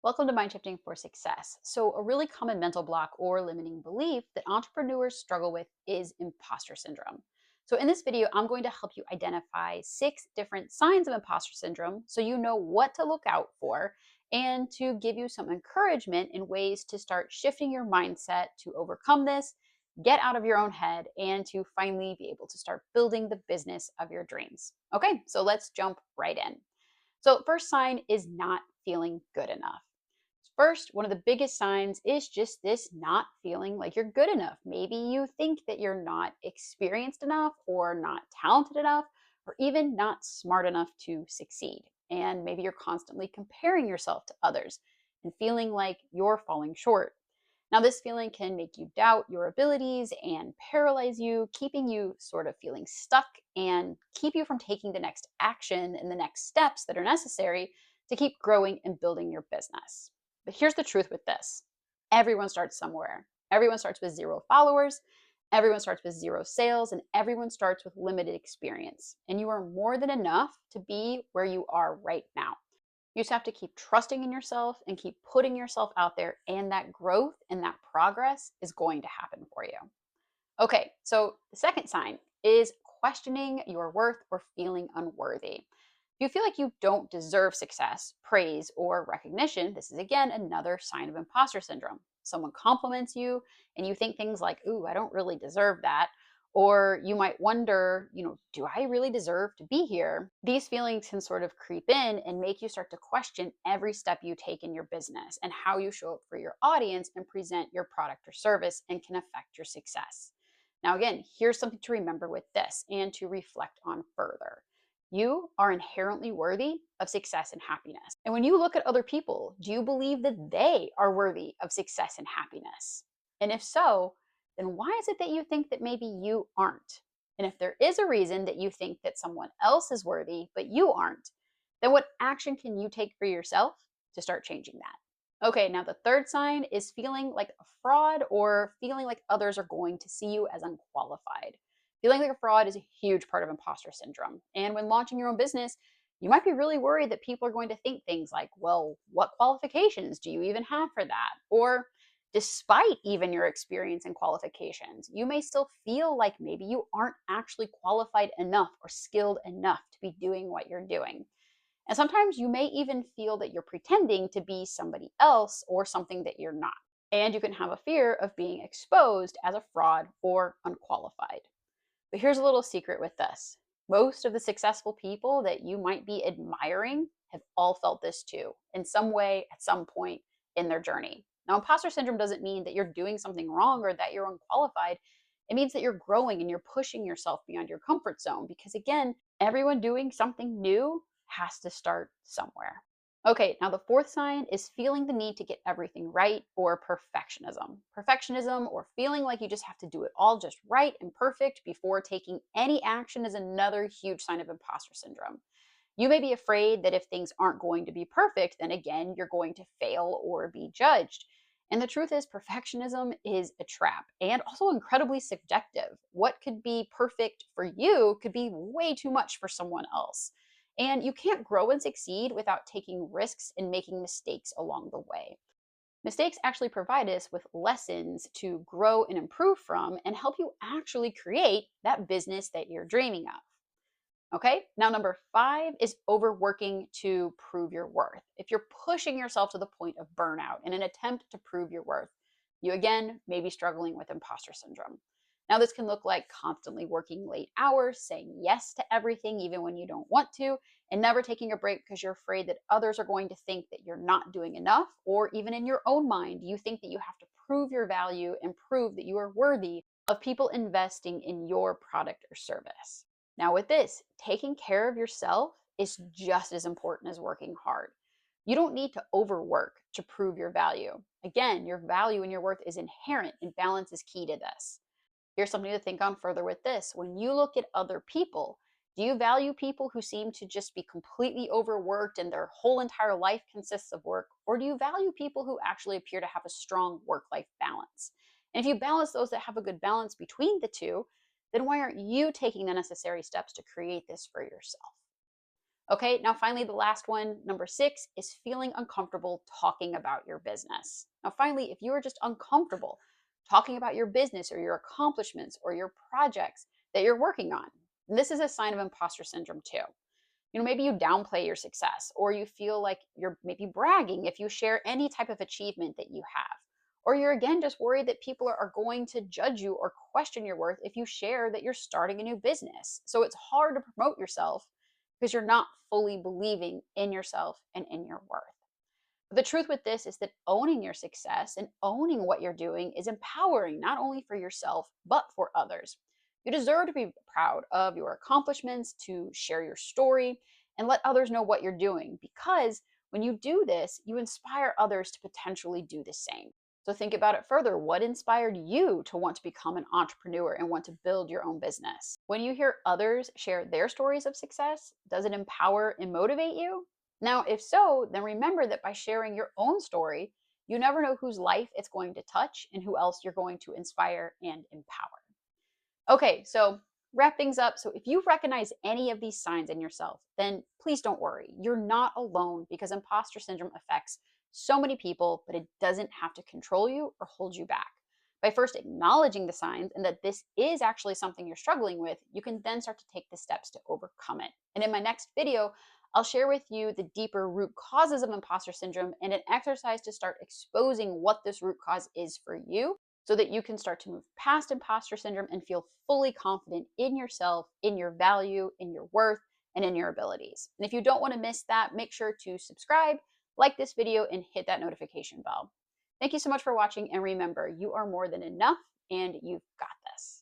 Welcome to Mind Shifting for Success. So, a really common mental block or limiting belief that entrepreneurs struggle with is imposter syndrome. So, in this video, I'm going to help you identify 6 different signs of imposter syndrome so you know what to look out for and to give you some encouragement in ways to start shifting your mindset to overcome this, get out of your own head, and to finally be able to start building the business of your dreams. Okay, so let's jump right in. So, first sign is not feeling good enough. First, one of the biggest signs is just this not feeling like you're good enough. Maybe you think that you're not experienced enough, or not talented enough, or even not smart enough to succeed. And maybe you're constantly comparing yourself to others and feeling like you're falling short. Now, this feeling can make you doubt your abilities and paralyze you, keeping you sort of feeling stuck and keep you from taking the next action and the next steps that are necessary to keep growing and building your business. But here's the truth with this: everyone starts somewhere. Everyone starts with 0 followers, everyone starts with 0 sales, and everyone starts with limited experience. And you are more than enough to be where you are right now. You just have to keep trusting in yourself and keep putting yourself out there, and that growth and that progress is going to happen for you. Okay, so the second sign is questioning your worth or feeling unworthy. If you feel like you don't deserve success, praise, or recognition, this is again another sign of imposter syndrome. Someone compliments you and you think things like, ooh, I don't really deserve that. Or you might wonder, do I really deserve to be here? These feelings can sort of creep in and make you start to question every step you take in your business and how you show up for your audience and present your product or service, and can affect your success. Now, again, here's something to remember with this and to reflect on further. You are inherently worthy of success and happiness. And when you look at other people, do you believe that they are worthy of success and happiness? And if so, then why is it that you think that maybe you aren't? And if there is a reason that you think that someone else is worthy, but you aren't, then what action can you take for yourself to start changing that? Okay, now the third sign is feeling like a fraud or feeling like others are going to see you as unqualified. Feeling like a fraud is a huge part of imposter syndrome. And when launching your own business, you might be really worried that people are going to think things like, well, what qualifications do you even have for that? Or despite even your experience and qualifications, you may still feel like maybe you aren't actually qualified enough or skilled enough to be doing what you're doing. And sometimes you may even feel that you're pretending to be somebody else or something that you're not. And you can have a fear of being exposed as a fraud or unqualified. But here's a little secret with this: most of the successful people that you might be admiring have all felt this too, in some way, at some point in their journey. Now, imposter syndrome doesn't mean that you're doing something wrong or that you're unqualified. It means that you're growing and you're pushing yourself beyond your comfort zone, because, again, everyone doing something new has to start somewhere. Okay, now the fourth sign is feeling the need to get everything right, or perfectionism. Perfectionism, or feeling like you just have to do it all just right and perfect before taking any action, is another huge sign of imposter syndrome. You may be afraid that if things aren't going to be perfect, then again, you're going to fail or be judged. And the truth is, perfectionism is a trap and also incredibly subjective. What could be perfect for you could be way too much for someone else. And you can't grow and succeed without taking risks and making mistakes along the way. Mistakes actually provide us with lessons to grow and improve from and help you actually create that business that you're dreaming of. Okay, now number 5 is overworking to prove your worth. If you're pushing yourself to the point of burnout in an attempt to prove your worth, you again may be struggling with imposter syndrome. Now, this can look like constantly working late hours, saying yes to everything even when you don't want to, and never taking a break because you're afraid that others are going to think that you're not doing enough, or even in your own mind, you think that you have to prove your value and prove that you are worthy of people investing in your product or service. Now, with this, taking care of yourself is just as important as working hard. You don't need to overwork to prove your value. Again, your value and your worth is inherent, and balance is key to this. Here's something to think on further with this. When you look at other people, do you value people who seem to just be completely overworked and their whole entire life consists of work? Or do you value people who actually appear to have a strong work life balance? And if you balance those that have a good balance between the two, then why aren't you taking the necessary steps to create this for yourself? Okay, now finally, the last one, number 6, is feeling uncomfortable talking about your business. Now, finally, if you are just uncomfortable talking about your business or your accomplishments or your projects that you're working on, this is a sign of imposter syndrome too. Maybe you downplay your success, or you feel like you're maybe bragging if you share any type of achievement that you have. Or you're again just worried that people are going to judge you or question your worth if you share that you're starting a new business. So it's hard to promote yourself because you're not fully believing in yourself and in your worth. The truth with this is that owning your success and owning what you're doing is empowering not only for yourself, but for others. You deserve to be proud of your accomplishments, to share your story, and let others know what you're doing because when you do this, you inspire others to potentially do the same. So think about it further. What inspired you to want to become an entrepreneur and want to build your own business? When you hear others share their stories of success, does it empower and motivate you? Now, if so, then remember that by sharing your own story, you never know whose life it's going to touch and who else you're going to inspire and empower. Okay, so wrap things up. So if you recognize any of these signs in yourself, then please don't worry. You're not alone because imposter syndrome affects so many people, but it doesn't have to control you or hold you back. By first acknowledging the signs and that this is actually something you're struggling with, you can then start to take the steps to overcome it. And in my next video, I'll share with you the deeper root causes of imposter syndrome and an exercise to start exposing what this root cause is for you so that you can start to move past imposter syndrome and feel fully confident in yourself, in your value, in your worth, and in your abilities. And if you don't want to miss that, make sure to subscribe, like this video, and hit that notification bell. Thank you so much for watching. And remember, you are more than enough and you've got this.